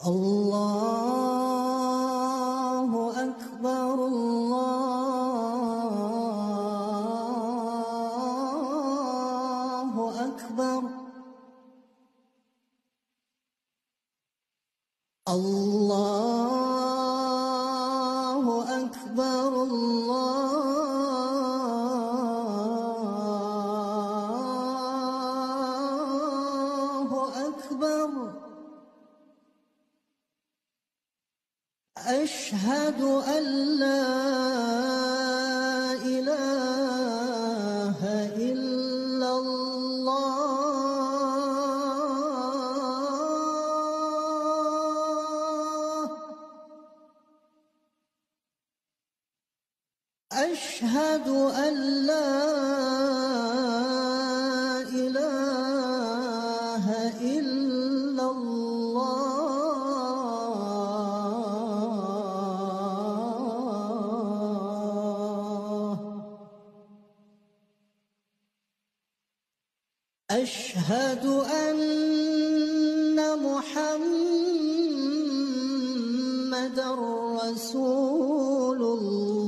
الله أكبر الله أكبر الله أكبر الله أكبر أشهد أن لا إله إلا الله أشهد أن لا إله إلا الله أشهد أن محمدًا رسول الله